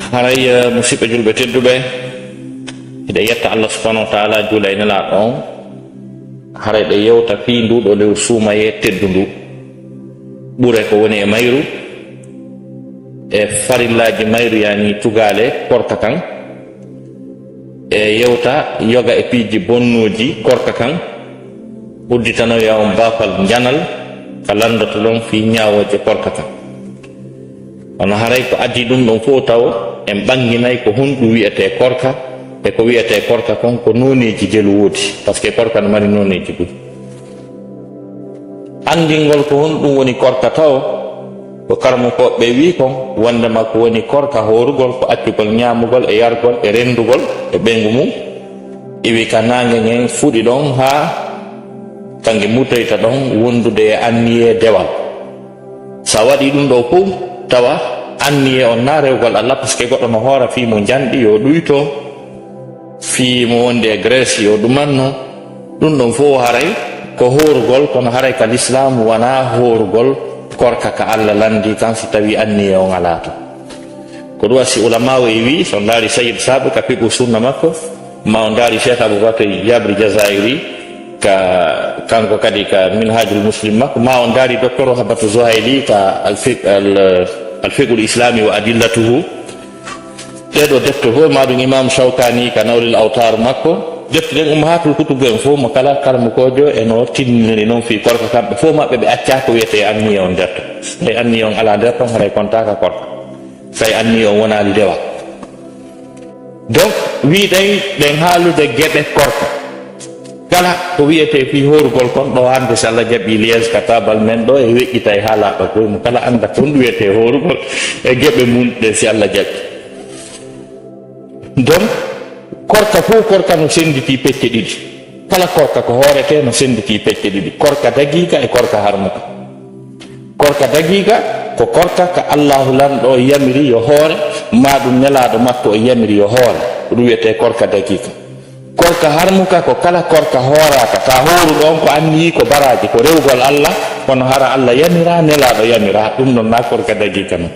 haray musidɓe julɓe tedduɓe, eɗe yetta Allah subhanahu wa ta'ala juula e nelaɗo on haray ɗe yewta fi nduɗo lew suumaye teddu ndu ɓure ko woni e mayru e farillaji mayru yani tugale korka kan e yewta yoga e piiji bonnuji korka kan udditanoya on bafal janal ka landata ɗon fi ñawoje korka kan. Ono haray ko addi ɗum ɗon fof taw en ɓanginayi ko honɗum wiyete korka e ko wiyete korka kon ko noneji jelu woodi par ce que korka no mari noneji ɗuɗi. Andingol ko honɗum woni korka taw ko karmo koɓe wi kon wondema ko woni korka horugol ko accugol ñamugol e yargol e rendugol e ɓeygu mum iwi ka nangue ngen fuɗi ɗon ha kangue mutoyta ɗon wondude e anniye dewal. Sa waɗi ɗum ɗo fof tawa anniye on na rewgol Allah par ce que goɗɗo no hoora fimo janɗi yo ɗuyto fimo wonde e Grèce yo ɗumanno ɗum ɗon fof haray ko horugol kono haray ka l'islam wona horugol korka ka Allah landi kan si tawi anniye on ala to ko ɗum wasi ulama o e wi so daari Sayyid Sabu ka piɓu sunna makko ma o daari Cheikh Aboubacry Jabri Jazairi ka kanko kadi ka minhajul muslim makko ma on daari docteur Habatu Zuhaili ka alfiqul islami wa adillatuhu ɗeɗo defte fof maɗum imam Shawkani ka nawlil awtar makko defte ɗen ummahatul kutubu en fof mo kala karmukojo e no tinniri noon fi korka kamɓe fof maɓɓe ɓe acca ko wiyete anniye on nder to tawi anniye on ala nder ton haray kontaka korka tawi anniye on wonali dewa. Donc wiɗen ɗen haalude gueɗe korka kala ko wiyete fi horugol kon ɗo hande so Allah jaɓi lies ka tabal men ɗo e weƴƴita e haalaɓe koye mo kala anda ko ɗum wiyete horugol e gueɓe mum ɗe si Allah jaɓi. Donc korka fof korka no senditi pecce ɗiɗi kala korka ko hoorete no senditi pecce ɗiɗi korka dagiga e korka harmuka. Korka dagiga ko korka ka Allahu lanɗo yamiri yo hoore maɗum nelaɗo makko o yamiri yo hoore ɗum wiyete korka dagiga. Korka harmuka ko kala korka horaka ta horu ɗon ko anniyi ko baraji ko rewgol Allah kono hara Allah yamira nelaɗo yamira ɗum non na korka dagiga non.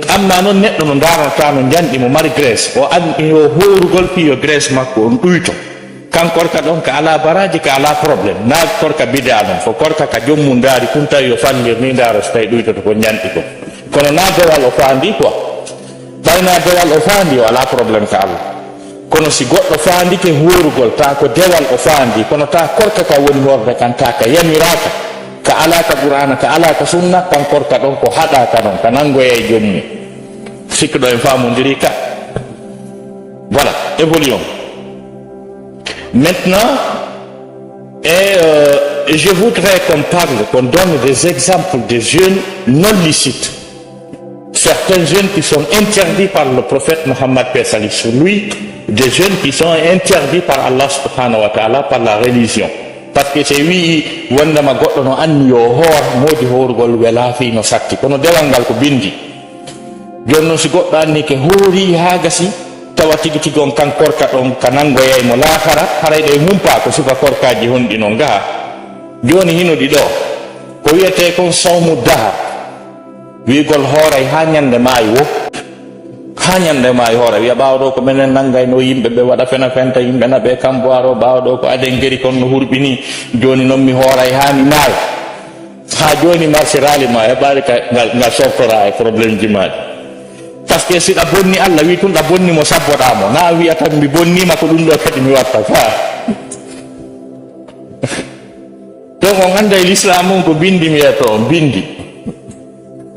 Amma noon neɗɗo no darata no janɗi mo mari Grèce o andi o horugol fi yo Grèce makko on ɗuyto kan korka ɗon ka ala baraji ka ala probléme na korka bid'a non fo korka ka jommum daari kum tawi yo fangir ni daro so tawi ɗuytoto ko janɗi ko kono na dewal o fandi quoi ɓayna dewal o fandi o ala probléme ka Allah kono si goɗɗo fandike horugol ta ko dewal o fandi kono ta korka ka woni horde kan ta ka yamiraka ka ala ka qur'ana ka ala ka sunna kan korka ɗon ko haɗaka ɗon ka nangoya e jommum sikkuɗo en famodiri ka. Voilà, évoluons maintenant et je voudrais qu'on donne des exemples de jeunes non licites, certains jeunes qui sont interdits par le prophète Mohammed paix salut sur lui, des jeunes qui sont interdits par Allah subhanahu wa ta'ala, par la religion. Parce que c'est wi wondema goɗɗo no anni yo hoor moodi horugol wela fi no sakki kono dewal ngal ko bindi joni noon si goɗɗo anni ke hoori ha gasi tawa tigi tigi on kan korka ɗon ka nangoyay mo laakara haray ɗe humpa ko suka korkaji honɗi no ngaha joni hinoɗi ɗo ko wiyete kon sawmu dahar wigol hooray ha ñande maayi wo ha ñande maayi hoora wiya ɓawɗo ko minen nanggayno yimɓe ɓe waɗa fena fenta yimɓe naɓe kamboiro ɓawɗo ko aden geri kon no hurɓini joni noon mi hooray ha mi maayi ha joni marché rali ma heɓari ngal softora e probléme ji maɗi par ce que siɗa bonni Allah wi tun ɗa bonni mo sabboɗamo na wiya tan mi bonnima ko ɗum ɗo kadi mi watta fa donc on anda l'islam on ko bindi mi yeto on bindi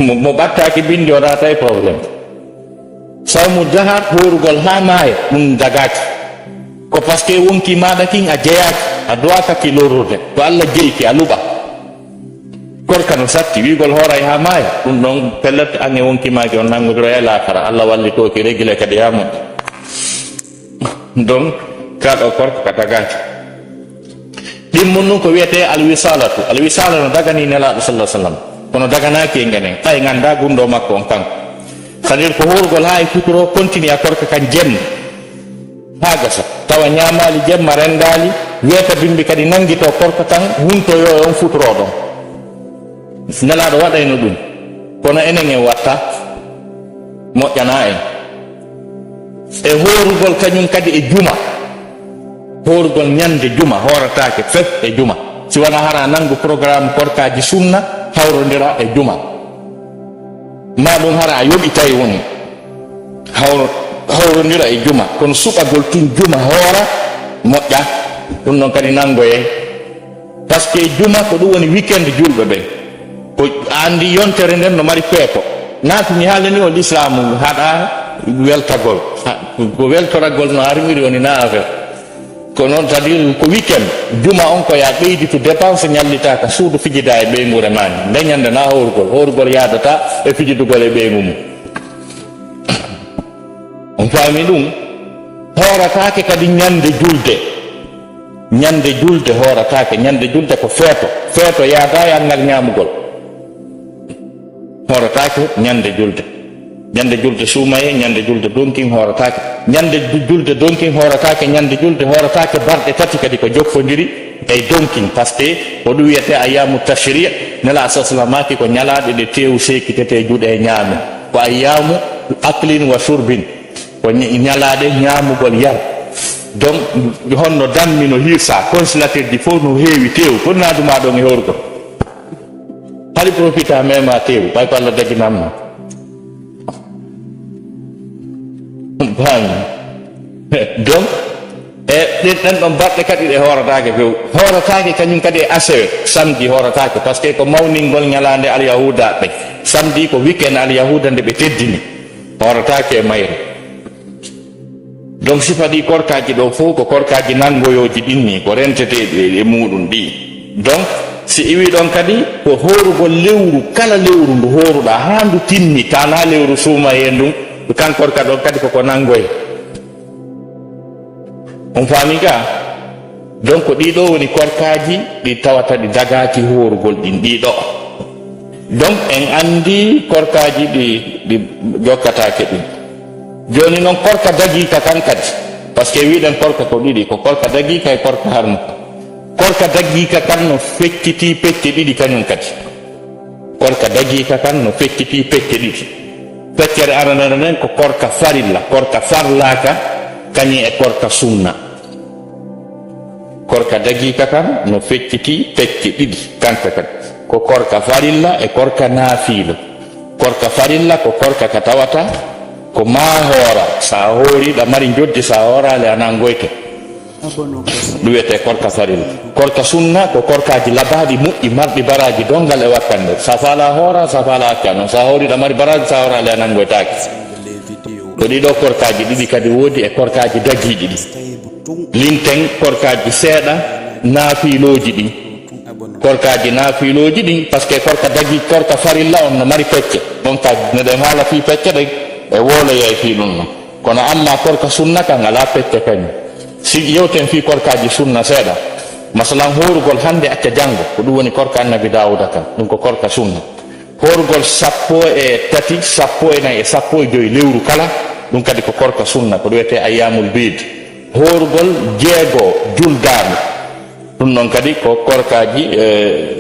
mo ɓattaki bindi o rata e probléme. Sawmu dahar horugol ha maaya ɗum dagaki ko par ce que wonki maɗa kin a jeyaki a dowaka ki lorrude to Allah jeyki a luɓa korka no satti wigol hooray ha maaya ɗum ɗon pellete an e wonki maki on nanggodiro e lakara Allah wallitoki régulé kadi yamon donc kaɗo korka ka dagaki ɗimmon ɗum ko wiyete alwisala no dagani nelaɗo sallah sallam kono daganaki e ngenen ɓay ganda gundo makko on kanko c'est-à-dire ko horugol ha e futuro continue a korka kan jemma ha gasa tawa ñamali jemma rendali wiyata bimbi kadi nangguito korka kan huntoyo on futuro ɗon nelaɗo waɗayno ɗum kono enen en watta moƴƴana en e horugol kañum kadi e juma horugol ñande juma horatake fef e juma si wona hara nangu programme korkaji sunna hawrodira e juma ma ɗum hara a yoɓi tawi woni hawrodira e juma kono suɓagol tun juma hoora moƴƴa ɗum noon kadi nangoye par ce que juma ko ɗum woni weekend julɓe ɓen ko andi yontere nden no mari peepo naati mi haalani o l'islamu haɗa weltagol ko weltoragol no armiri woni na affaire ko noon c'est à dire ko weekend juma on ko ya ɓeyditu dépense ñallitaka suudu fijida e ɓeygu remani dañande na horugol yadata e fijidugol e ɓeygu mum on faami ɗum horatake kadi ñande julde horatake ñande julde ko feeto yaada e angal ñamugol horatake ñande julde suumaye ñande julde donkin horatake ñande julde donkin horatake ñande julde horatake barɗe tati kadi ko jokkodiri e donkin par ce que ko ɗum wiyete ayyamu tashri nela saslamaki ko ñalaɗe ɗe tewu sekkitete juuɗe e ñaame ko ayyamu aklin wa surbin ko ñalaɗe ñamugol yar donc honno dammi no hirsa consilateur ji fof no heewi tewu ko naduma ɗon e horgol hali profita mema tewu ɓay ko Allah daginamma donc e ɗen ɗon barɗe kadi ɗe horatake few horatake kañum kadi e asewe samedi horatake par ce que ko mawningol ñalande alyahuda ɓe samedi ko weekend alyahuda nde ɓe teddini horatake e mayre donc sifa ɗi korkaji ɗo fof ko korkaji nangoyoji ɗinni ko renteteɗi e muɗum ɗi donc si iwi ɗon kadi ko horugol lewru kala lewru ndu horuɗa ha ndu tinni kana lewru suumaye ndum kankorka ɗon kadi koko nangoye on faami ga donc ɗiɗo woni korkaji ɗi tawata ɗi dagaki horugol ɗin ɗiɗo donc en andi korkaji ɗi jokkatake ɗin joni noon korka dagika kan kadi par ce que wiɗen korka ko ɗiɗi ko korka dagika e korka harmu korka dagika kan no fecciti pecce ɗiɗi kañum kadi korka dagika kan no fecciti pecce ɗiɗi feccere aranere nden ko korka farilla korka farlaka kañi e korka sunna korka dagika kan no fecciti pecce ɗiɗi kanka kadi ko korka farilla e korka naafilo korka farilla ko korka ka tawata ko ma hoora sa hooriɗa mari joddi sa hoorale ana goyte ɗum wiyete korka farilla korka sunna ko korkaji labaɗi moƴƴi marɗi baraji dongal e wakkande sa faala hoora sa faala hakka noon sa hooriɗa mari baraji sa hoorale a nangoytaki ko ɗiɗo korkaji ɗiɗi kadi woodi e korkaji dagiɗi ɗi linten korkaji seeɗa naafiloji ɗin korkaji naafiloji ɗin par ce que korka dagi korka farilla on no mari pecce ɗon ka neɗen haala fi pecce ɗen e woloyay fi ɗum noon kono amma korka sunna kan ala pecce kañum si yewten fi korkaji sunna seeɗa masalan horugol hande acca janggo ko ɗum woni korka annabi dawuda kan ɗum ko korka sunna horugol 13 14 e 15 lewru kala ɗum kadi ko korka sunna ko ɗum wiyete ayyamul bid horugol 6 juldaaɗo ɗum noon kadi ko korkaji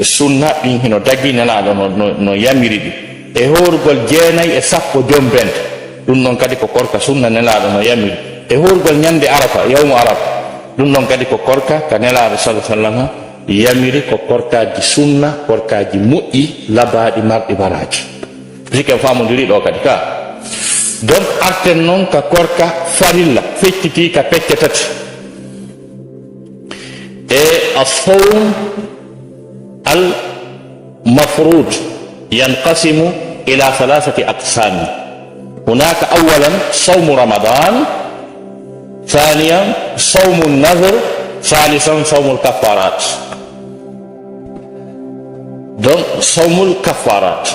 sunna ɗin hino dagi nelaɗo no yamiri ɗi e horugol 9 e 10 jombente ɗum noon kadi ko korka sunna nelaɗo no yamiri e horugol ñande arafa yawmu arafa ɗum noon kadi ko korka ka nelaɗo sallah sallam yamiri ko korkaji sunna korkaji moƴƴi labaɗi marɗi baraji siken famodiri ɗo kadi ka donc arten noon ka korka farilla fecciti ka pecce tati e الصوم المفروض ينقسم إلى 3 أقسام هناك أولا صوم رمضان ثانيا صوم النذر ثالثا صوم الكفارات donc صوم الكفارات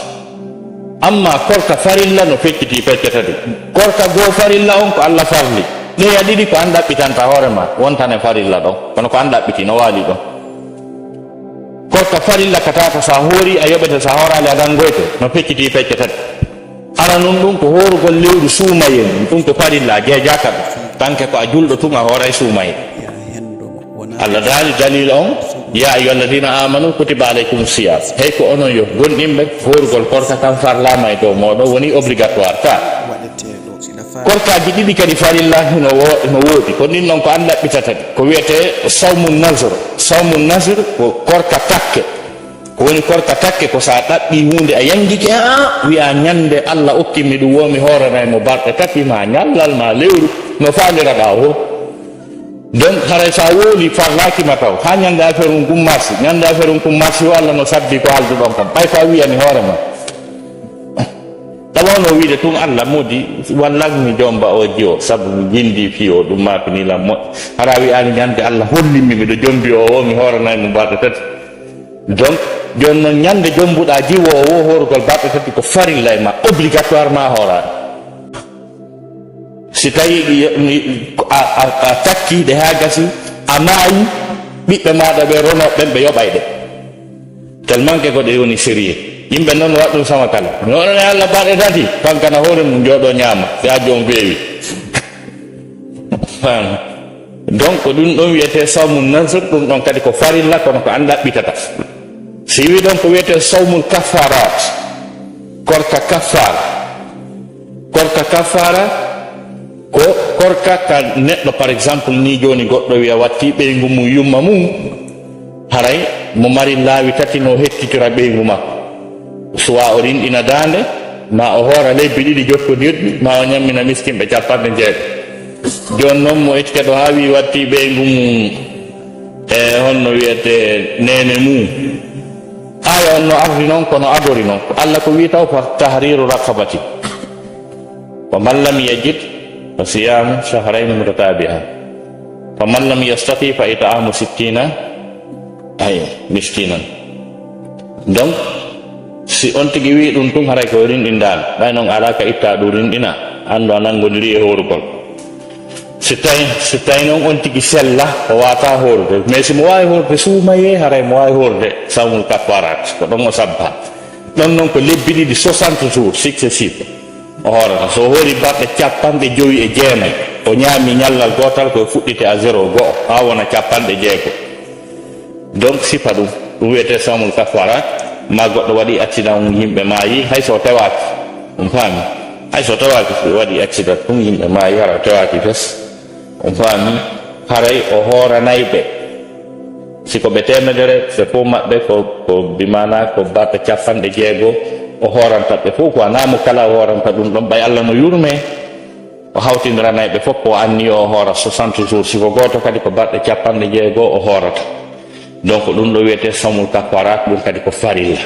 amma korka farilla no fecciti peccetati korka goo farilla on ko Allah farli ɗeya ɗiɗi ko an ɗaɓɓitanta hoore ma wontane farilla ɗon kono ko an ɗaɓɓiti no waali ɗon korka farilla ka tata sa hoori a yoɓete sa hoorale aɗan goyte no fecciti peccetati ana nun ɗum ko horugol lewru suumayen ɗum ko farilla jeejaka ɗo tanke ko a julɗo tun a hooray suumaye Allah daali dalil on ya ayyuha alladina amanu kutiba alaykum siyam hey ko onon yo gonɗinɓe horugol korka tan farlama e dow moɗon woni obligatoire ka korkaji ɗiɗi kadi farillahi no woodi ko nin noon ko an ɗaɓɓitata ko wiyete sawmu nasre ko korka takke ko woni korka takke ko sa ɗaɓɓi hunde a yangike wiya ñande Allah okkimi ɗum womi horanaymo barɗe tati ma ñallal ma lewru no famiraɗa o donc haray sa wooli farlakima taw ha ñande affaire um gummarsi ñande affaire um kummarsi o Allah no sabbi ko halduɗon kam ɓay fa wiyani hoorema ɗaɓawno wiide tun Allah modi wallagmi jomba o jiyo saabu mi jindi fiyo ɗum mapinilam moƴƴo hara wiyani ñande Allah hollimi miɗo jombi o mi horanaymo barɗe tati donc joni noon ñande jombuɗa jiwo o wo horugol barɗe tati ko farilla e ma obligatoirement hoorani si tawi a takkiɗe ha gasi a maayi ɓiɓɓe maɗa ɓe ronoɓen ɓe yoɓayɗe tellement que ko ɗe woni sérieux yimɓe noon waɗ ɗum sama kala noonone Allah barɗe tati kankana hoore mum jooɗo ñaama si ha jom weewi donc ɗum ɗon wiyete sawmu nasr ɗum ɗon kadi ko farilla kono ko an ɗaɓɓitata si wi ɗon ko wiyete sawmul kafarat korka kafara ko korka ka neɗɗo par exemple ni joni goɗɗo wiya watti ɓeygu mum yumma mum haray mo mari laawi tati no hettitira ɓeygu makko soit o rinɗina dande ma o hoora lebbi ɗiɗi jokkodirɗi ma o ñammina miskinɓe 60 joni noon mo ettikeɗo ha wi watti ɓeygu mum e honno wiyete nene mum aya on no ardi noon kono adori noon Allah ko wi taw fa tahriru raqabati wa man lam yajid fa siyamu shahrayn mutatabi'an fa man lam yastati fa it'amu 60 miskinan donc si on tigi wi ɗum tun haray ko rinɗinɗan ɓay noon ala ka itta ɗum rinɗina andu a nangodiri e horugol si tawi noon on tigi sella o wata horde mais si mo wawi horde suumaye haray mo wawi horde sawmul kafarat ko ɗon o sabba ɗon noon ko lebbi ɗiɗi 60 jours successive o horata so hoori barɗe 59 o ñaami ñallal gotal koye fuɗɗite a 0 go'o ha wona 60 donc sifa ɗum wiyete sawmul kafarat ma goɗɗo waɗi accident yimɓe maayi hay so tewaki faami hay so tewaki waɗi accident ɗum yimɓe maayi hara tewaki fes faami haray o hooranayɓe siko ɓe temedere ɓe fof maɓɓe ko bimana ko barɗe 60 o hooranta ɓe fof ko anamo kala o hooranta ɗum ɗon ɓay Allah no yurme o hawtindiranayɓe fof ko anni o hoora 60 jours siko goto kadi ko barɗe 60 o hoorata donc ɗum ɗo wiyete sawmul kafarat ɗum kadi ko farilla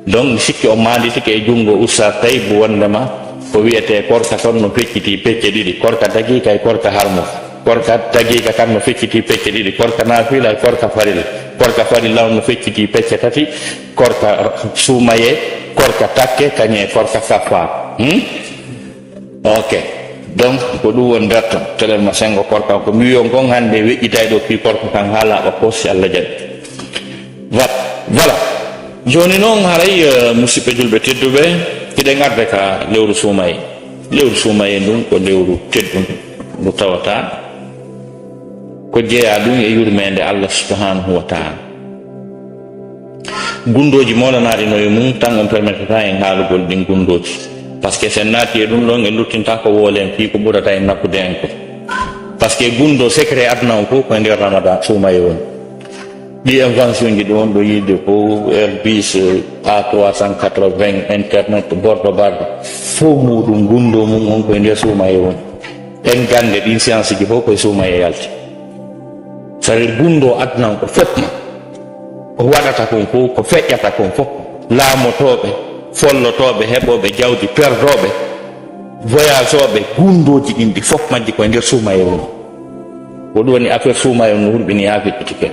donc mi sikki o manditike e junngo Oustaz Taibou wondema ko wiyete korka ton no fecciti pecce ɗiɗi korka dagiika e korka harmo korka dagiika kan no fecciti pecce ɗiɗi korka nafila e korka farilla on no fecciti pecce tati korka suumaye korka takke kañe korka kafar ok donc ko ɗum woni nder ton telen ma sengo korka ko mi wiyon kon hannde weƴƴitay ɗo fi korka kan ha laaɓa posi Allah jaɓi voilà joni noon haray musidɓe julɓe tedduɓe kiɗen arde ka lewru suumaye ndun ko lewru teddum ndu tawata ko jeeya ɗum e yurmede Allah subhanahu wa taala gundoji molanaɗi noye mum tan on permettata en haalugol ɗin gundoji par ce que sen naati e ɗum ɗon en luttinta ko woolen fi ko ɓurata en nakkude en ko par ce que gundo secret aduna o fof koye nder ramadan suumaye woni ɗi invention ji ɗon ɗo yiide fof airbus A380 internet bordo bardo fof muɗum gundo mum on koye nder suumaye woni en gande ɗin science ji fof koye suumaye yalti c'est à dire gundo aduna o ko fotma ko waɗata kon fof ko feƴƴata kon fof laamotoɓe follotoɓe heɓoɓe jawdi perdoɓe voyage oɓe gundoji ɗin ɗi fof majji koye nder suumaye woni ko ɗum woni affaire suumaye on no hulɓini ha feƴƴitike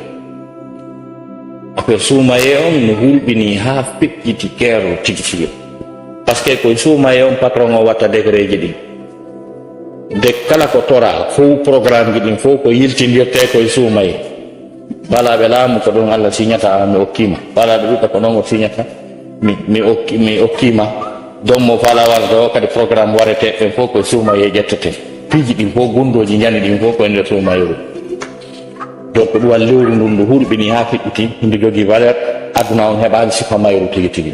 affaire suumaye on no hulɓini ha feƴƴitikeero tigi tigi par ce que koye suumaye on patron o watta décret ji ɗin de kala ko tora fof programme ji ɗin fof ko yiltidirte koye suumaye ɓalaɓe laamu ko ɗon Allah signata mi okkima ɓalaɓe ɗuɗa ko noon o signata mi okkima donc mo falawarde o kadi programme warete ɓen fof koye suumaye ƴettete piiji ɗin fof gundoji jani ɗin fof koye nder suumaye ɗum donc ɗum wal lewru ndun ndu hurɓini ha feƴƴiti ndu jogui valeur aduna on heɓani sifa mayru tigi tigi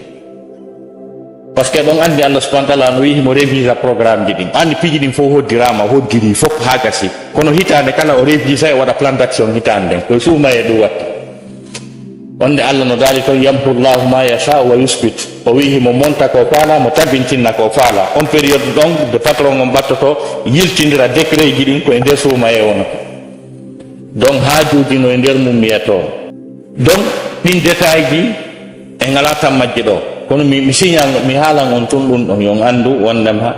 parce que ɗon andi Allah subhanahu wa ta'ala no wi mo révisa programme ji ɗin andi piiji ɗin fof hoddirama hoddiri fof ha gasi kono hitande kala o révisa e waɗa plan d'action hitande nden koye suuma e ɗum watta wonde Allah no daali toon yamhu llahu ma yasha wa yusbit o wi himo monta ko faala mo tabintinna ko faala on période ɗon de patron on ɓattoto yiltidira décret ji ɗin koye nder suuma e wono donc haajuji no e nder mum wiyato donc ɗin détail ji e ngala tan majje ɗo kono mi signal mi haalan on tun ɗum ɗon yon andu wondema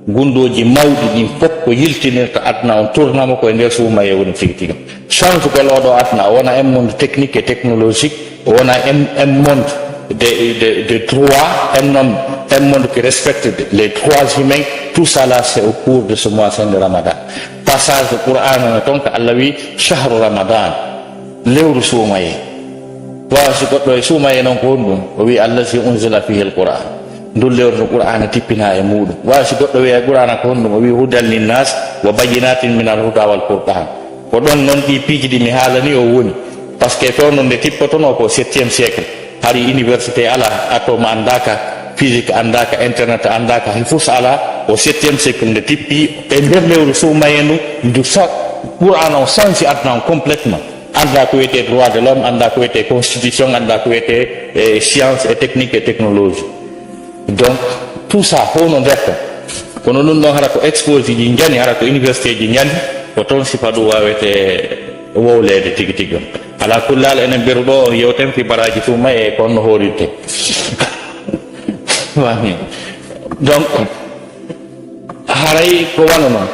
gundoji mawɗi ɗin fof ko yiltinirta adna on tournama koye nder suuma e woni tigi tigi change gol oɗo adna o wona un monde technique et technologique o wona un monde de droit un monde qui respecte les droits humains. Tout ça là c'est au cours de ce mois saint de Ramadan. Passage du Coran donc Allah wi shahru Ramadan lewru suumaye wa si goɗɗo e suumaye noon ko ɗum o wi allazi unzila fihi alquran ndul lewru Qur'ana tippina e muɗum wa si goɗɗo wi Qur'ana ko ɗum o wi hudal linnas wa bayyinatin min alhuda wal furqan ko ɗon noon ɗi piiji ɗi mi haalani o woni par ce que fewno nde tippotono ko 7e siècle hari université ala atome andaka physique andaka internet andaka hay fof ala au 7e siècle nde tippi e nder lewru suumaye ndu ndu Qur'an o sansi adna on complètement anda ko wiyete droit de l'homme anda ko wiyete constitution anda ko wiyete science et technique et technologie donc tout ça hono ndefta kono ɗum ɗon hara ko exposé ji jani hara ko université ji jani ko toon sifa ɗum wawete wowlede tigi tigi on ala kullal enen mberu ɗo on yewten fi baraji tuma e konno horirte wami donc haray ko wana noon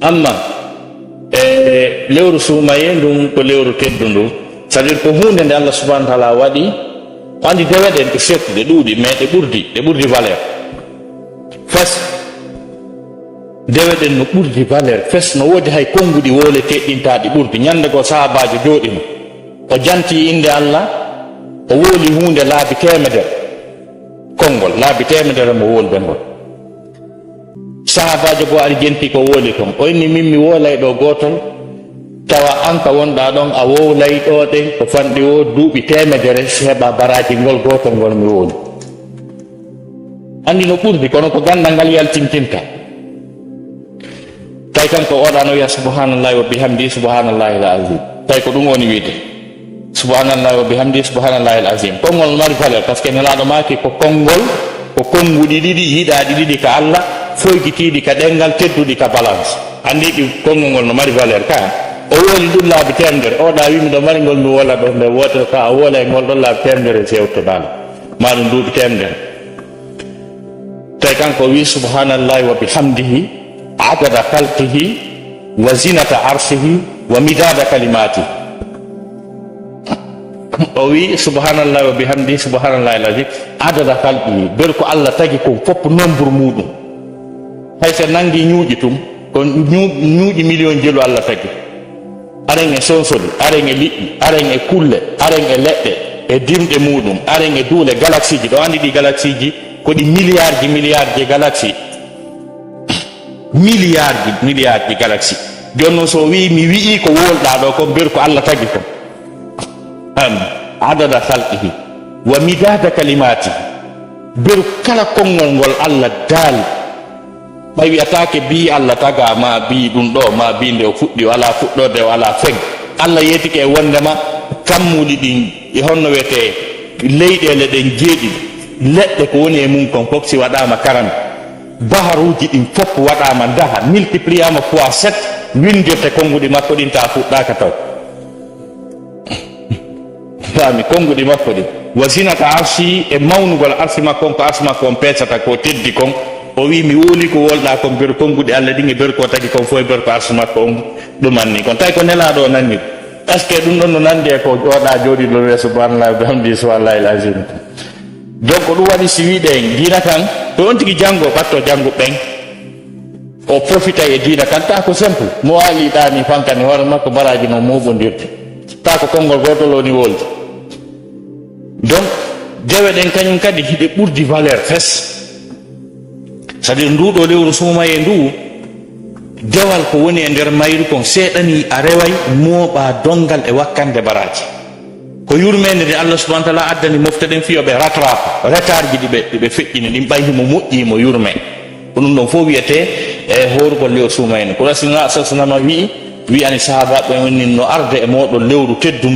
amma lewru suumaye ndum ko lewru teddu ndu c'est à dire ko hunde nde Allah subhanahu wa ta'ala waɗi andi deweɗen ko settude ɗuuɗi mais ɗe ɓurdi valeur fes deweɗen no ɓurdi valeur fes no woodi hay konnguɗi woleteɗɗintaɗi ɓurdi ñande go sahabajo jooɗino o janti inde Allah o wooli hunde laabi temedere konngol laabi temedere mo wolɓe ngol sahabajo go ari jenti ko wooli kon o inni min mi woolay ɗo gotol tawa an ka wonɗa ɗon a wowlay ɗo ɗen ko fanɗi o duuɓi temedere heɓa baraji ngol gotol ngol mi wooli andi no ɓurdi kono ko gandal ngal yaltintinta tawi kanko oɗano wiya subhanallahi wa bihamdi subhanallahi al azim tawi ko ɗum woni wiide subhanallahi wa bihamdi subhanallahi al azim konngol mari valeur par ce que nelaɗo maki ko konngol ko konnguɗi ɗiɗi yiɗaɗi ɗiɗi ka Allah foygitiɗi ka ɗengal tedduɗi ka balance andi ɗi konngol ngol no mari valeur ka o woni ɗum laabi temedere oɗa wimi ɗo mari ngol mi wola ɗo nde wotere ka a wola e ngol ɗon laabi temedere sewtoɗala ma ɗum duuɓi temedere tawi kanko wi subhanallahi wa bihamdihi adada khalqihi wa zinata arshihi wa midada kalimatihi o wi subhanallahi wa bihamdihi subhanallahi alazim adada khalqihi ber ko Allah tagi ko fopp nombre muɗum hay so nangi ñuuƴi tum ko ñuuƴi million jelu Allah tagi aren e sonsoli aren e liɗɗi aren e kulle aren e leɗɗe e dimɗe muɗum aren e duule galaxie ji ɗo andi ɗi galaxie ji ko ɗi milliard ji galaxie milliard ji galaxie joni noon so wi mi wi'i ko wolɗa ɗo ko ber ko Allah tagi ko adada khalqihi wa midada kalimatihi ber kala konngol ngol Allah daali ɓay wiyatake bi Allah taga ma bi ɗum ɗo ma bi nde o fuɗɗi o ala fuɗɗode o ala feng Allah yetike e wondema kammuɗi ɗin e honno wiyete leyɗele ɗen jeeɗiɗi leɗɗe ko woni e mum kon fof si waɗama karami baharuji ɗin fof waɗama daha multipliama fois 7 windirte konnguɗi makko ɗin ta fuɗɗaka taw fami konnguɗi makko ɗin wa zinata arshi e mawnugol arsi makko on ko arsi makko on peesata ko teddi kon o wi mi wooli ko wolɗa kon ber konnguɗi Allah ɗin e ber ko tagi kon fof e ber ko arsi makko on ɗumanni kon tawi ko nelaɗo o nanni est ce que ɗum ɗon no nandi e ko oɗa jooɗi ɗo wiya subhanallahi wa bihamdihi subhanallahi al azim donc ɗum waɗi si wiɗen diina kan to on tigi janngo ɓatto jannguɓɓen o profita e diina kan ta ko simple mo waaliɗani fankani hoore makko baraji no moɓodirde ta ko konngol gotol woni wolde donc dewe ɗen kañum kadi hiɗe ɓurdi valeur fes c'est à dire nduɗo lewru suumaye ndu dewal ko woni e nder mayru kon seeɗani a reway mooɓa dongal e wakkande baraji ko yurmede nde Allah subhanahu wa ta'ala addani moftaden fiyoɓe rattrape retard ji ɗiɓe feƴƴini ɗin ɓaynimo moƴƴimo yurme ko ɗum ɗon fof wiyete e horugol lewru suumayni ko rasulullah sallallahu alaihi wasallam wi ani sahabaɓe woni no arde e moɗon lewru teddu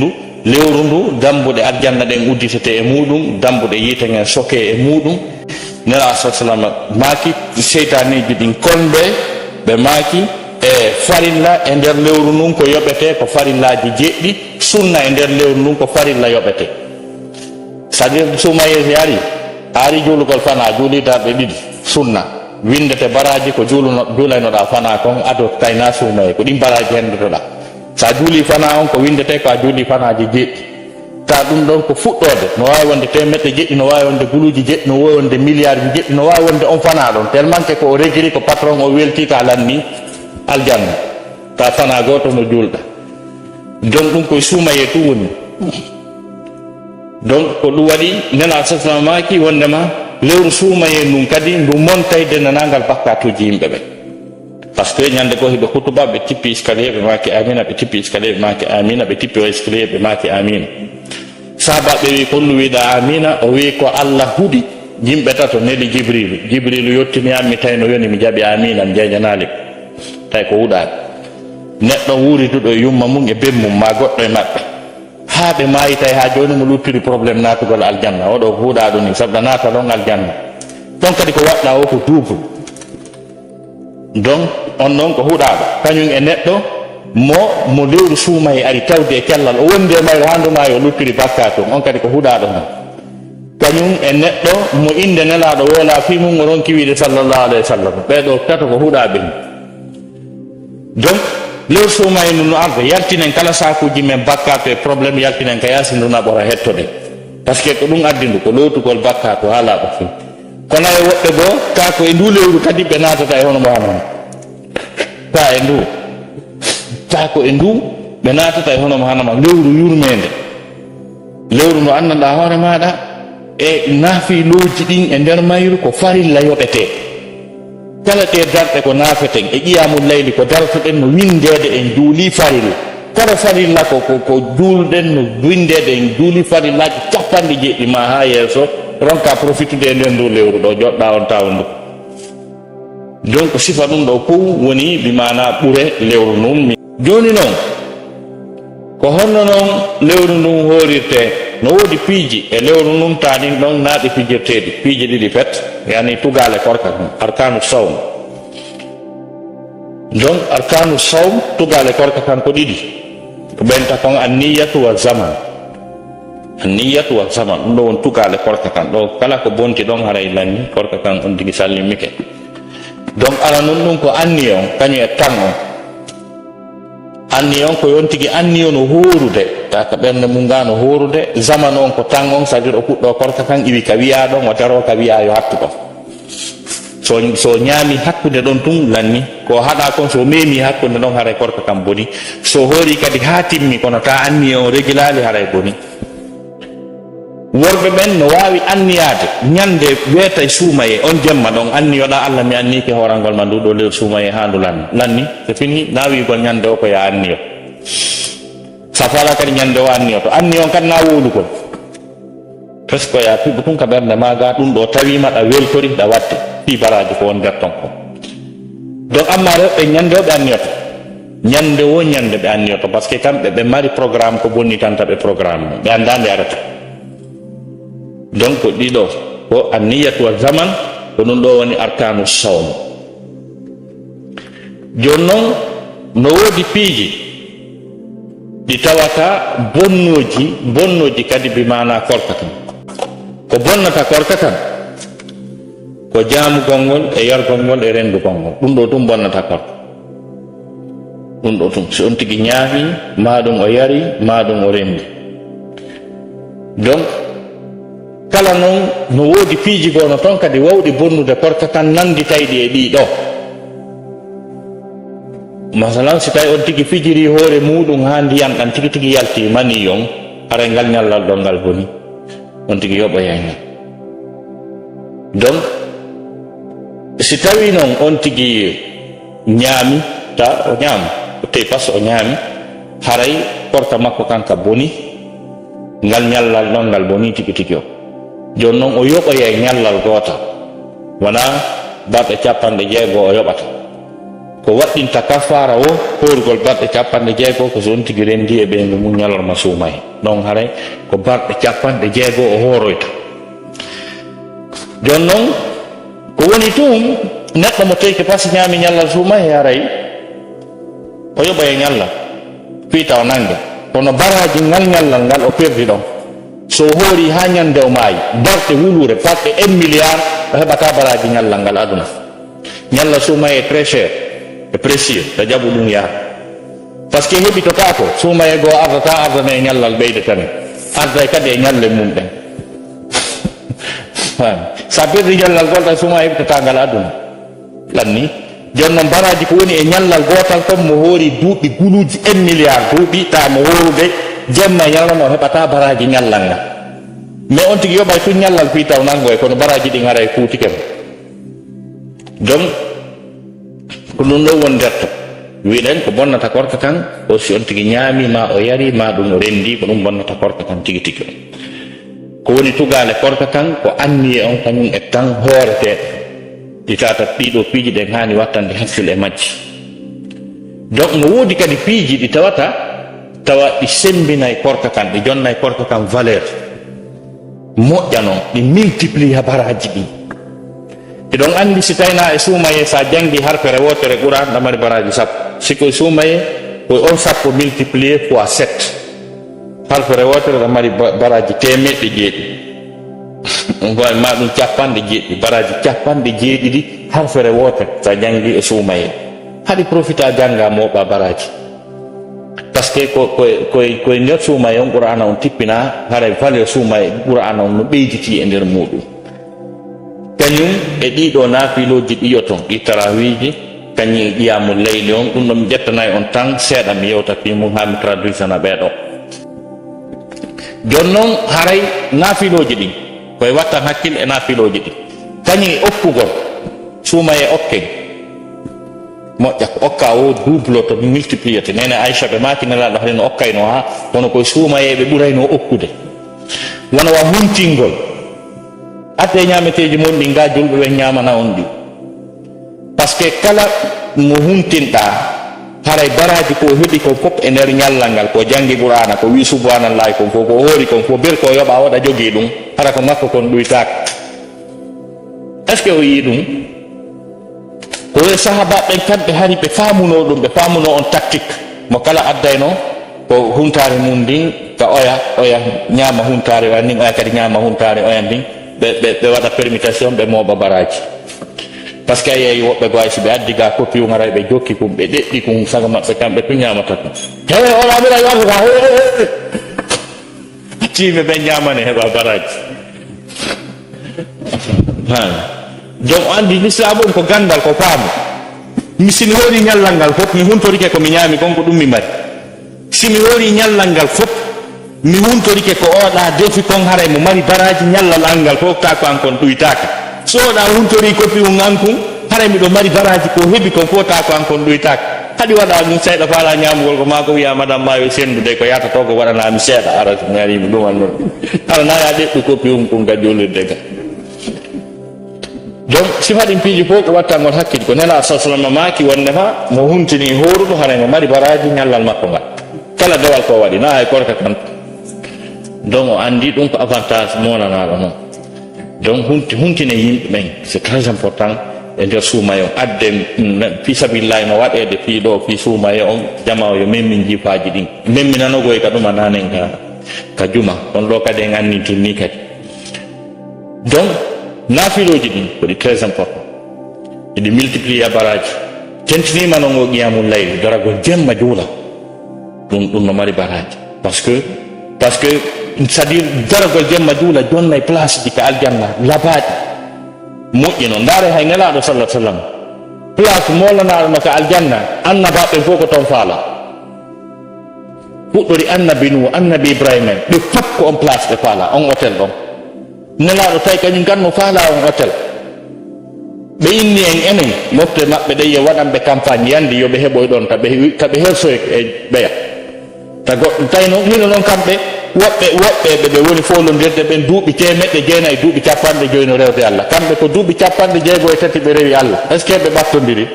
lewru ndu dambuɗe aljanna ɗen udditete e muɗum dambuɗe yitegen soke e muɗum nela sallam maaki seytaneji ɗin kolɓe ɓe maaki e farilla e nder lewru ndun ko yoɓete ko farillaji jeɗɗi sunna e nder lewru ndun ko farilla yoɓete c'est à dire sumayesi ari juulugol fana juulidarɓe ɗiɗi sunna windete baraji ko juulaynoɗa fana kon ado kayna sumaye ko ɗin baraji hendotoɗa sa juuli fana on ko windete ko a juuli fanaji jeɗɗi ta ɗum ɗon ko fuɗɗode no wawi wonde temeɗɗe jeɗɗi no wawi wonde guluji jeɗɗi no wawi wonde milliard ji jeɗɗi no wawi wonde on fana ɗon tellement que ko o regiri ko patron o welti ka lanni aljanna ta fana goto no juulɗa donc ɗum koye suumaye tu woni donc ko ɗum waɗi nena sasna maki wondema lewru suumaye ndun kadi ndu montayde nanangal bakkatuji yimɓe ɓe par ce que ñande goo hiɓe hutuba ɓe tippi escalier ɓe maki amina ɓe tippi escalier ɓe maki amina ɓe tippi o escalier ɓe maki amina sahabaɓe wi ko ɗum wiɗa amina o wi ko Allah huuɗi yimɓe tato neli jibrilu yettini am mi tawi no yoni mi jaaɓi amina mi jeejanali tawi ko huuɗani neɗɗo wuuriduɗo e yumma mum e bemmum ma goɗɗo e maɓɓe ha ɓe maayi tawi ha joni mo luttiri probléme natugol aljanna oɗo huuɗa ɗum ni sabu naata ɗon aljanna ɗon kadi ko waɗɗa o ko double donc on ɗon ko huuɗaɗo kañum e neɗɗo mo lewru suumaye ari tawde e cellal o wondi e mayro handuma o luttiri bakkatum on kadi ko huuɗaɗo non kañum e neɗɗo mo inde nelaɗo woola fi mum o ronki wiide sallallahu alayhi wa sallam ɓeɗo tato ko huuɗaɓe ni donc lewru suumaye ndu no arde yaltinen kala sakuji men bakkatu e probléme yaltinen ka yaasi nduna ɓora hettode par ce que ko ɗum addi ndu ko lowtugol bakkatu ha laaɓa fi kono e woɓɓe goo ka ko e ndu lewru kadi ɓe natata e hono mo hanama ta ko e ndu ɓe natata e hono mo hanama lewru yurmede lewru no anndanɗa hoore maɗa e naafiloji ɗin e nder mayru ko farilla yoɓete kala ɗe darɗe ko naafeten e ƴiyamul layli ko dartoɗen no windede en juuli farilla kono farilla ko juulɗen no windede en juuli farillaji capanɗe jeɗɗi ma ha yeeso ronka profitude e nder ndu lewru ɗo joɗɗa on taw ndu donc sifa ɗum ɗo fof woni bimana ɓure lewru ndun joni noon ko honno noon lewru ndun horirte no woodi piiji e lewru ndun tanin ɗon naaɗi pijirteɗi piiji ɗiɗi pet yani tugale korka kon arkanu sawm donc arkanu sawm tugale korka kan ko ɗiɗi ko ɓenta kon anniyatu wa zaman anniyatu wa zaman ɗum ɗo won tugale korka kan ɗo kala ko bonti ɗon haray lanni korka kan on tigi sallimike donc ala non ɗum ko anni on kañum e tan on anni on ko yon tigi anni on no horude taka ɓernde mum ga no horude zaman on ko tan on c'est à dire o puɗɗo korka kan iwi ka wiya ɗon o daro ka wiya yo hattu ɗon so ñaami hakkude ɗon tun lanni ko haɗa kon so memi hakkude ɗon haray korka kan boni so hoori kadi ha timmi kono ta anni on régulali haray boni worɓe ɓen no wawi anniyade ñande weetay suumaye on jemma ɗon anniyoɗa Allah mi annike horangol ma nduɗo lewru suumaye ha ndu lanni so fini na wigol ñande o ko ya anniyo sa fala kadi ñande o anniyo to anni on kadi na wolugol presque ya piɓɓo tun ka ɓernde maga ɗum ɗo tawima ɗa weltori ɗa watte fi baraji ko won nder ton ko donc amma rewɓe ñande o ɓe anniyoto ñande o ñande ɓe anniyoto par ce que kamɓe ɓe mari programme ko bonnitanta ɓe programme ɓe anda nde arata donc ko ɗiɗo ko anniyatu wa zaman ko ɗum ɗo woni arkanu sawm joni noon no woodi piiji ɗi tawata bonnoji kadi bimana korka kan ko bonnata korka kan ko jaamugol ngol e yargol ngol e rendugol ngol ɗum ɗo tum bonnata korka ɗum ɗo tum so on tigi ñaami maɗum o yari maɗum o rendi donc kala noon no woodi piiji gono toon kadi wawɗi bonnude korka kan nanditayɗi e ɗiɗo masalan si tawi on tigi fijiri hoore muɗum ha ndiyam ɗan tigi tigi yalti mani on aray ngal ñallal ɗo ngal boni on tigi yoɓoyayna donc si tawi noon on tigi ñaami ta o ñaama o tewi pas o ñaami haray korka makko kanka boni ngal nyallal non ngal boni tigi tigi jon non o yoɓoya e nyallal gotal wona balɗe capanɗe jeego o yoɓata ko waɗɗinta kafara o horugol balɗe capanɗe jeego ko so on tigi rendi e ɓeygu mum ñalorma suuma he donc haray ko balɗe capanɗe jeego o horoyta jon non ko woni tum neɗɗo mo tawi ko pasi ñaami ñallal suuma he haray o yoɓa e ñallal fiita o nanga kono baraji ngal ñallal ngal o perdi ɗon so hoori ha ñande o maayi darde wulure parɗe 1 milliard o heɓata baraji ñallal ngal aduna ñallal suuma e très cher e précieux to jaɓu ɗum yaha par ce que heɓitota ko suuma e goo ardata ardana e ñallal ɓeyde tane arday kadi e ñalle mum ɗen sa perdi ñallal golɗa suuma heɓitata ngal aduna lanni jonnon baraji ko woni e ñallal gotal kon mo hoori duuɓi guluji 1 milliard duuɓi ta mo horude jemma ñalano heɓata baraji ñallal ngal mais on tigi yoɓay tun ñallal fi taw nango e kono baraji ɗin haray kuutike donc ko ɗum ɗo won derto wiɗen ko bonnata korka kan o si on tigi ñaami ma o yari ma ɗum o rendi ko ɗum bonnata korka kan tigi tigi ko woni tugale korka kan ko anni e on kañum e tan hooreteɗo ɗi tata ɗiɗo piiji ɗen hani wattande hakkille e majji donc no woodi kadi piiji ɗi tawata tawa ɗi sembinay korka kan ɗi jonnay korka kan valeur moƴƴa noon ɗi multiplie baraji ɗi eɗon andi si tawina e suumaye sa jangi harfere wotere ɓuura ɗamari baraji sappo siko suumaye koye on sappo multiplié fois 7 harfere wotere ɗamari baraji temeɗɗe jeeɗi ngoy ma ɗum capanɗe jeeɗiɗi baraji capanɗe jeeɗiɗi harfere wotere sa jangi e suumaye haɗi profita janga moɓa baraji par ce que koye nder suumaye on qur'ana on tippina haray valeur suumaye qur'ana on no ɓeyditi e nder muɗum kañum e ɗiɗo naafiloji ɗiyoton ɗi tarawiji kañum e qiyamul leyli on ɗum ɗo mi ƴettanayi on tan seeɗa mi yewta fi mum ha mi traduisana ɓeeɗo jon noon haray naafiloji ɗin koye wattan hakkille e naafiloji ɗin kañum e okkugol suumaye okken moƴƴa ko okka o double to multipliété nene aicha ɓe maki nelaɗo haɗen no okkayno ha kono koye suumayeɓe ɓurayno okkude wona wa huntingol adde ñameteji mon ɗi ga julɓe ɓe ñamana on ɗi par ce que kala mo huntinɗa haray baraji ko heeɓi kon fof e nder ñallal ngal ko jangi qur'ana ko wi subhanallahi kon fof ko hoori kon fof ber ko yoɓa waɗa jogii ɗum hara ko makko kon ɗuytaka est ce que o yii ɗum ko we sahaba ɓen kamɓe hari ɓe famuno ɗum ɓe famuno on tactique mo kala addayno ko huntare mum ndin ka oya ñaama huntare oya ndin oya kadi ñaama huntare oya ndin ɓe waɗa permutation ɓe mooɓa baraji par ce que a yeeyi woɓɓe go aysi ɓe addi ga copie ngaray ɓe jokki kum ɓe ɗeɗɗi kum sago maɓɓe kamɓe tu ñamata ɗum he olaɓira yamata tiime ɓe ñamane heɓa baraji donc o andi l'islam on ko gandal ko faamu mi simi hoori ñallal ngal fof mi huntorike ko mi ñaami kon ko ɗum mi mari simi hoori ñallal ngal fof mi huntorike ko oɗa defi kon haray mo mari baraji ñallal angal fof ta ko an kon ɗuytaka so oɗa huntori kopi um an kum haray miɗo mari baraji ko heeɓi kon fof ta ko an kon ɗuytaka haɗi waɗa ɗum seeɗa faala ñamugol ko ma ko wiya madame mawi sendude ko yatato ko waɗanami seeɗa ara garimi ɗum an noon ara naya ɗeɗɗu kopi um kum kadi jollirde ga donc sifaɗin piiji fof ko wattangol hakkille ko nela sa sallam maki wondema mo huntini horuɗo haray mo mari baraji ñallal makko ngal kala dewal ko waɗi na hay korka kan donc o andi ɗum ko avantage monanaɗo noon donc huntine yimɓe ɓen c'est très important e nder suumaye on adde fi sabillahi no waɗede fi ɗo fi suumaye on jama o yo memmin jifaji ɗin memminanogoy ka ɗuma nanen ka juma on ɗo kadi en annitinni kadi donc naafiloji ɗin koɗi très important eɗi multiplier baraji tentinima noon o qiyamul layli daragol jemma juula ɗum no mari baraji parce que c'est à dire daragol jemma juula jonnay place ji ka aljanna labaɗi moƴƴi noon ndaare hay nelaɗo sallah sallam place molanaɗo no ka aljanna annabaɓe fof ko toon faala fuɗɗori annabi nu annabi ibrahima en ɓe fof ko on place ɓe faala on hôtel ɗon nelaɗo tawi kañum ganno faala on hôtel ɓe inni en enen mofte maɓɓe ɗe yo waɗanɓe campagne yandi yoɓe heɓoy ɗon taɓe hersoy e ɓeya tago tayno hino non kambe woɓɓe ɓe woni follodirde ɓen duuɓi temeɗɗe jeenayi duuɓi capanɗe joyi no rewde Allah kamɓe ko duuɓi capanɗe jeego e tati ɓe rewi Allah est ce que ɓe ɓattodiri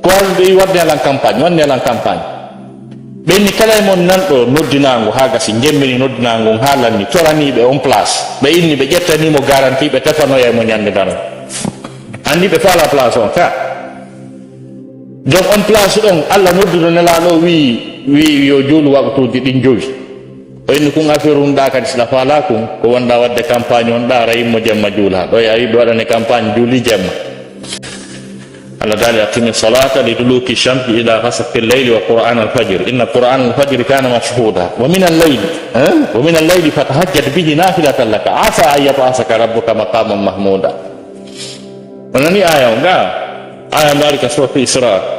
ko halde wadde alan campagne wanni alan campagne ɓenni kala e mon nanɗo noddinago ha gasi jemmini noddinago haalanni coraniɓe on place ɓe inni ɓe ƴettanimo garantie ɓe tefanoya mo ñande dano andi ɓe faala place on ka donc on place ɗon Allah noddudo nelaɗo wi yo juulu waktuji ɗin jowi o inni kun affaire um ɗa kadi siɗa faala kun ko wonɗa wadde campagne on ɗa rayimmo jemma juula ɗo a yiɓe waɗane campagne juuli jemma Allah dali aqimi salata liduluki shamsi ila ghasaqi al-layli wa qur'an al-fajr inna qur'an al-fajr kana mashhuda wa min al-layli fatahajjad bihi nafilatan laka asa an yab'athaka rabbuka maqaman mahmuda onani aya mari ka surah Isra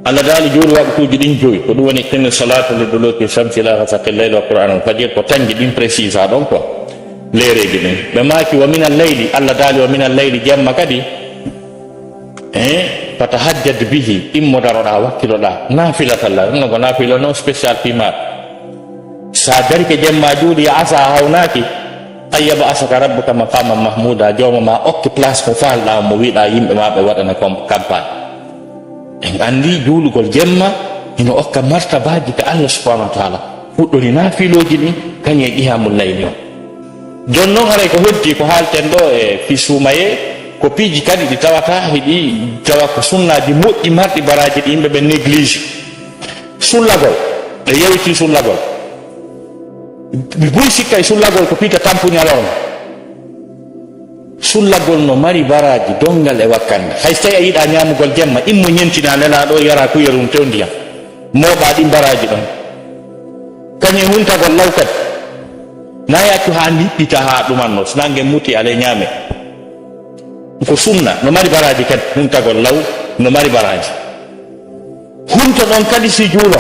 Allah dali joni waktuji ɗin joyi ko ɗum woni aqimi salata liduluki shamsi ila ghasaqi al-layli wa qur'an al-fajr ko tanji ɗin précise ɗon ko lereji ɗin ɓe maki wa min al-layli Allah dali wa min al-layli jemma kadi fatahajjad bihi immo daroɗa wakkiloɗa nafilatalla ɗum ko nafila non spécial pima sa dari ke jemma juuɗi asa hawnaki ayyaba asaka rabbuka maqaman mahmuda joma ma okki place ko falɗa mo wiɗa yimɓe ma ɓe waɗana campagne en andi juulugol jemma ino okka martabaji ka Allah subhanahu wa taala fuɗɗori nafiloji ɗin kañe qiyamul layli o jon noon haray ko hoddi ko halten ɗo e fisumaye ko piiji kadi ɗi tawata heɗi tawa ko sunnaji moƴƴi marɗi baraji ɗi yimɓe ɓe néglige sullagol ɓe yewti sullagol ɓe ɓuri sikka e sullagol ko piita tampuñalorma sullagol no mari baraji dongal e wakkande hay so tawi a yiɗa ñamugol jemma immo ñentina nelaɗo yara kuyerum tew ndiyam moɓa ɗin baraji ɗon kañum huntagol law kadi na yaccu ha liɓɓita ha ɗumanno so nangue muti ala ñaame ko sunna no mari baraji kadi huntagol law no mari baraji hunto ɗon kadi si juula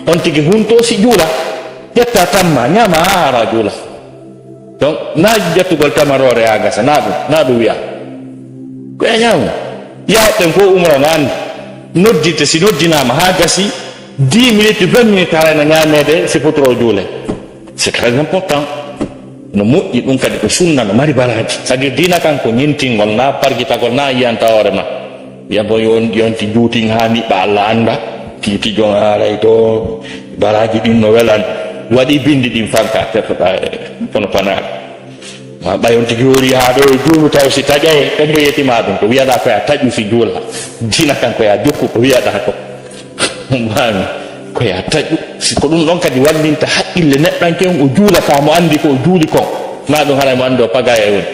on tigi hunto si juula ƴetta tamma ñama ha ara juula donc na ƴettugol tamarore ha gasa na ɗum wiya ko e ñamu yahoɓen ko umra no andi noddinte si noddinama ha gasi 10 minutes 20 minutes harayno ñamede si potoro juule c'est très important no moƴƴi ɗum kadi ko sunna no mari baraji c'est à dire dina kan ko ñentingol na pargitagol na yiyanta hoore ma yabo yonti juuting ha niɓɓa Allah anda titi jon haray to baraji ɗin no welan waɗi bindi ɗin fanka teftoɗa kono panaɗo ma ɓayon tigi wori ha ɗo juulu taw si taƴaye kanko yetima ɗum ko wiyaɗa koya taƴu si juula dina kan koya jokku ko wiyaɗa ko mami koya taƴu ko ɗum ɗon kadi wallinta haqqille neɗɗanken o juulata mo andi ko o juuli kon na ɗum haray mo andi o pagaya woni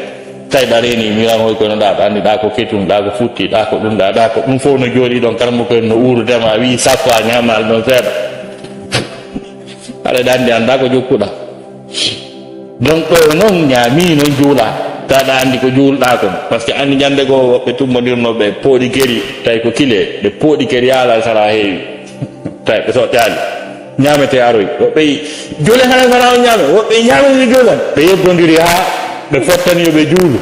tawi ɗa reni miran hoy kono ɗa andi ɗa ko ketum ɗa ko futti ɗa ko ɗum ɗa ko ɗum fof no jooɗi ɗon karamo koyen no urudema wi sappo a ñamal ɗon seeɗa haɗa ɗa andi anda ko jokkuɗa donc ɗo noon ñaami noon juula taɗa andi ko juulɗa kon par ce que andi ñande goo woɓɓe tummodirnoɓe pooɗi keri tawi ko kile ɓe pooɗi keri yaala sara heewi tawi ɓe soƴƴali ñamete aroy woɓɓe juule hana gona on ñaame woɓɓe ñamini juulan ɓe yebbodiri ha ɓe fottaniyoɓe juulu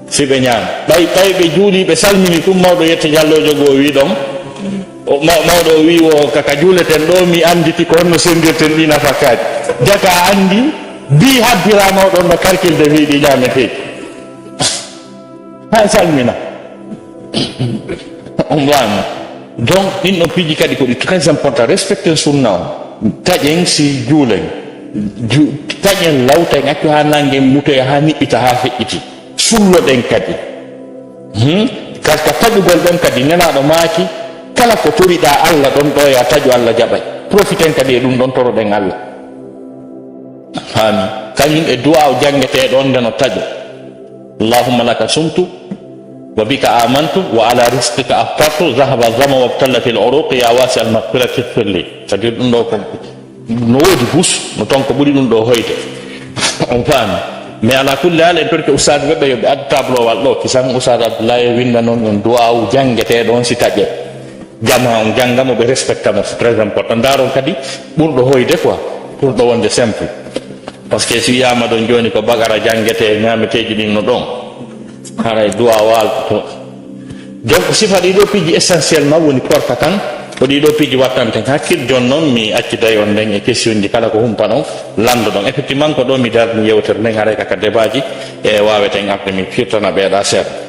si ɓe ñaama ɓawi ɓe juuli ɓe salmini ɗum mawɗo yette jallojo goo wi ɗon mawɗo o wi o kaka juuleten ɗo mi anditi ko honno sendirten ɗi nafakkaji jaka andi bi habbirama oɗon no karkilde wiiɗi ñameteji ha salmina on wama donc ɗin ɗon piiji kadi ko ɗi très important respecten sunna o taƴen si juulen taƴen lawta en accu ha nangue mutoya ha niɓɓita ha feƴƴiti sulloɗen kadi par ce que taƴugol ɗon kadi nenaɗo maaki kala ko toriɗa Allah ɗon ɗo ya taƴu Allah jaɓay profiten kadi e ɗum ɗon toroɗen Allah fami kañum e du'a o jangete ɗon nde no taƴo allahumma laka sumtu wa bika amantu wa ala rizqika aftartu zahaba zama wabtallat al uruq ya wasi al maghfirati firli c'est à dire ɗum ɗo ko no woodi bus no ton ko ɓuri ɗum ɗo hoyde on faami mais ala kulli hal en torke ustad weɓɓe yoɓe addu tablowal ɗo kisan ustad abdoulaye winda noon on du'a o jangete ɗon si taƴe jama on janggamo ɓe respectamo c'est très important daron kadi ɓurɗo hoyde quoi ɓurɗo wonde simple par ce que si wiyama ɗon joni ko bagara jangete ñameteji ɗin no ɗon haray duwa walto donc sifa ɗi ɗo piiji essentiellement woni korka kan ko ɗiɗo piiji wattanten hakkille jon noon mi acciday on nden e question ji kala ko humpano lando ɗon effectivement ko ɗo mi darni yewtere nden haray kaka débat ji e waweten arde min firtana ɓeeɗa seeɗa